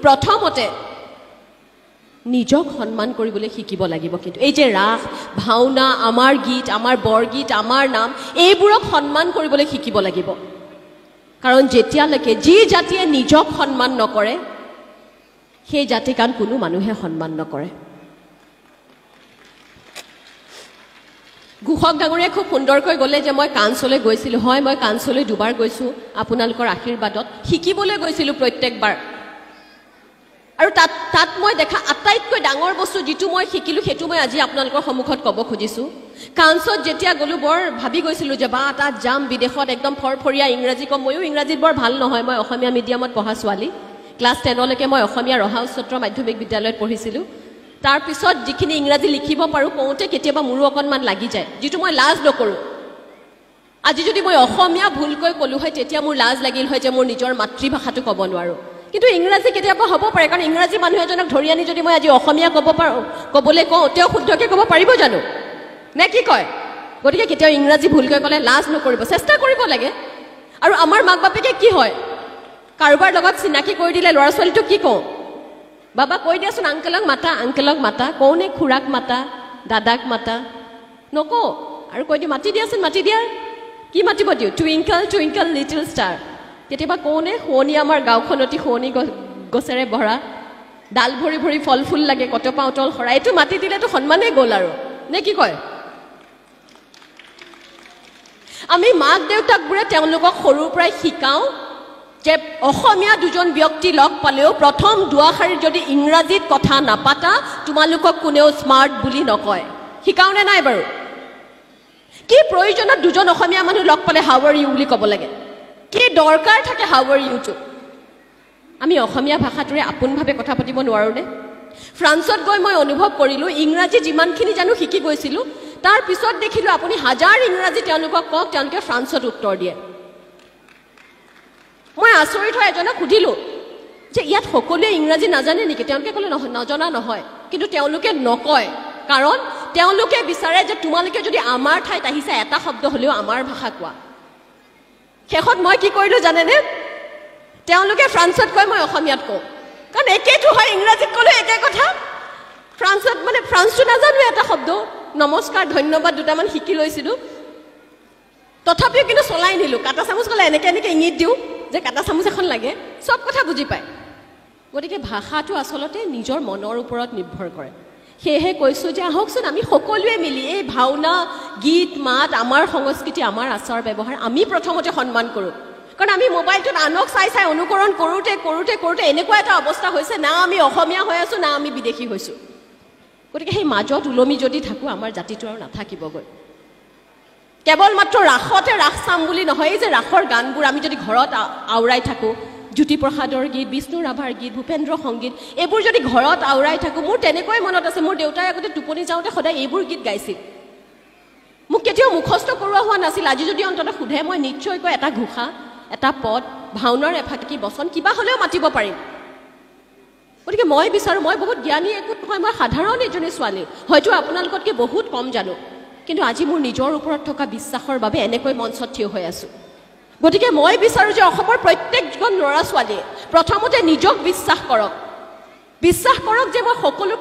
প্ৰথমতে নিজক সন্মান কৰিবলৈ শিকিব লাগিব কিন্তু এই যে ৰাস ভাওনা আমাৰ গীত আমাৰ বৰগীত আমাৰ নাম এইবোৰক সন্মান কৰিবলৈ শিকিব লাগিব কাৰণ যেতিয়ালৈকে যি জাতিয়ে নিজক সন্মান নকৰে সেই জাতিক আন কোনো মানুহে সন্মান নকৰে গুহক ডাঙৰীয়ে খুব সুন্দৰকৈ গ'লে যে মই কাঞ্চলৈ গৈছিলোঁ হয় মই কাঞ্চলৈ দুবাৰ গৈছোঁ আপোনালোকৰ আশীৰ্বাদত শিকিবলৈ গৈছিলোঁ প্ৰত্যেকবাৰ আৰু তাত মই দেখা আটাইতকৈ ডাঙৰ বস্তু যিটো মই শিকিলোঁ সেইটো মই আজি আপোনালোকৰ সন্মুখত ক'ব খুজিছোঁ কাঞ্চত যেতিয়া গ'লোঁ বৰ ভাবি গৈছিলোঁ যে বা তাত যাম বিদেশত একদম ফৰফৰীয়া ইংৰাজী কম ময়ো ইংৰাজীত বৰ ভাল নহয় মই অসমীয়া মিডিয়ামত পঢ়া ছোৱালী ক্লাছ 10লৈকে মই অসমীয়া ৰহা উচ্চতৰ মাধ্যমিক বিদ্যালয়ত পঢ়িছিলোঁ তাৰপিছত যিখিনি ইংৰাজী লিখিব পাৰোঁ কওঁতে কেতিয়াবা মোৰো অকণমান লাগি যায় যিটো মই লাজ নকৰোঁ আজি যদি মই অসমীয়া ভুলকৈ ক'লোঁ হয় তেতিয়া মোৰ লাজ লাগিল হয় যে মোৰ নিজৰ মাতৃভাষাটো ক'ব নোৱাৰোঁ কিন্তু ইংৰাজী কেতিয়াবা হ'ব পাৰে কাৰণ ইংৰাজী মানুহ এজনক ধৰি আনি যদি মই আজি অসমীয়া ক'বলৈ কওঁ তেওঁ শুদ্ধকৈ ক'ব পাৰিব জানো নে কি কয় গতিকে কেতিয়াও ইংৰাজী ভুলকৈ ক'লে লাজ নকৰিব চেষ্টা কৰিব লাগে আৰু আমাৰ মাক বাপেকে কি হয় কাৰোবাৰ লগত চিনাকি কৰি দিলে ল'ৰা ছোৱালীটোক কি কওঁ বাবা কৈ দিয়াচোন আংকেলক মাতা কওঁনে খুৰাক মাতা দাদাক মাতা নকওঁ আৰু কৈ দিওঁ মাতি দিয়াচোন মাতি দিয়া কি মাতিব দিওঁ টুইংকল টুইংকল লিটিল ষ্টাৰ কেতিয়াবা কওঁনে শুৱনি আমাৰ গাঁওখন অতি শুৱনি গছেৰে ভৰা ডাল ভৰি ভৰি ফল ফুল লাগে কটপা উতল সৰা এইটো মাতি দিলেতো সন্মানেই গ'ল আৰু নে কি কয় আমি মাক দেউতাকবোৰে তেওঁলোকক সৰুৰ পৰাই শিকাওঁ যে অসমীয়া দুজন ব্যক্তি লগ পালেও প্ৰথম দুআষাৰী যদি ইংৰাজীত কথা নাপাতা তোমালোকক কোনেও স্মাৰ্ট বুলি নকয় শিকাওঁনে নাই বাৰু কি প্ৰয়োজনত দুজন অসমীয়া মানুহ লগ পালে হাউ আৰ ইউ বুলি ক'ব লাগে কি দৰকাৰ থাকে হাউ আৰ ইউটো আমি অসমীয়া ভাষাটোৰে আপোনভাৱে কথা পাতিব নোৱাৰোঁনে ফ্ৰান্সত গৈ মই অনুভৱ কৰিলোঁ ইংৰাজী যিমানখিনি জানো শিকি গৈছিলোঁ তাৰ পিছত দেখিলোঁ আপুনি হাজাৰ ইংৰাজী তেওঁলোকক কওক তেওঁলোকে ফ্ৰান্সত উত্তৰ দিয়ে মই আচৰিত হৈ এজনক সুধিলোঁ যে ইয়াত সকলোৱে ইংৰাজী নাজানে নেকি তেওঁলোকে ক'লে নজনা নহয় কিন্তু তেওঁলোকে নকয় কাৰণ তেওঁলোকে বিচাৰে যে তোমালোকে যদি আমাৰ ঠাইত আহিছা এটা শব্দ হ'লেও আমাৰ ভাষা কোৱা শেষত মই কি কৰিলোঁ জানেনে তেওঁলোকে ফ্ৰান্সত কয় মই অসমীয়াত কওঁ কাৰণ একেইটো হয় ইংৰাজীত ক'লেও একে কথা ফ্ৰান্সত মানে ফ্ৰান্সটো নাজানো এটা শব্দ নমস্কাৰ ধন্যবাদ দুটামান শিকি লৈছিলোঁ তথাপিও কিন্তু চলাই নিলোঁ কাটা চামুচ ক'লে এনেকৈ ইংগিত দিওঁ যে কাটা চামুচ এখন লাগে চব কথা বুজি পায় গতিকে ভাষাটো আচলতে নিজৰ মনৰ ওপৰত নিৰ্ভৰ কৰে সেয়েহে কৈছোঁ যে আহকচোন আমি সকলোৱে মিলি এই ভাওনা গীত মাত আমাৰ সংস্কৃতি আমাৰ আচাৰ ব্যৱহাৰ আমি প্ৰথমতে সন্মান কৰোঁ কাৰণ আমি মোবাইলটোত আনক চাই চাই অনুকৰণ কৰোঁতে এনেকুৱা এটা অৱস্থা হৈছে না আমি অসমীয়া হৈ আছোঁ না আমি বিদেশী হৈছোঁ গতিকে সেই মাজত ওলমি যদি থাকোঁ আমাৰ জাতিটো আৰু নাথাকিবগৈ কেৱল মাত্ৰ ৰাসতে ৰাস চাম বুলি নহয় এই যে ৰাসৰ গানবোৰ আমি যদি ঘৰত আওৰাই থাকোঁ জ্যোতিপ্ৰসাদৰ গীত বিষ্ণু ৰাভাৰ গীত ভূপেন্দ্ৰ সংগীত এইবোৰ যদি ঘৰত আওৰাই থাকোঁ মোৰ তেনেকৈ মনত আছে মোৰ দেউতাই আগতে টোপনি যাওঁতে সদায় এইবোৰ গীত গাইছিল মোক কেতিয়াও মুখস্থ কৰোৱা হোৱা নাছিল আজি যদি অন্ততঃ সোধে মই নিশ্চয়কৈ এটা ঘোষা এটা পদ ভাওনাৰ এফাকি বচন কিবা হ'লেও মাতিব পাৰিম গতিকে মই বিচাৰোঁ মই বহুত জ্ঞানী একো নহয় মই সাধাৰণ এজনী ছোৱালী হয়তো আপোনালোকতকৈ বহুত কম জানো কিন্তু আজি মোৰ নিজৰ ওপৰত থকা বিশ্বাসৰ বাবে এনেকৈ মঞ্চত থিয় হৈ আছোঁ গতিকে মই বিচাৰোঁ যে অসমৰ প্ৰত্যেকজন ল'ৰা ছোৱালীয়ে প্ৰথমতে নিজক বিশ্বাস কৰক যে মই সকলো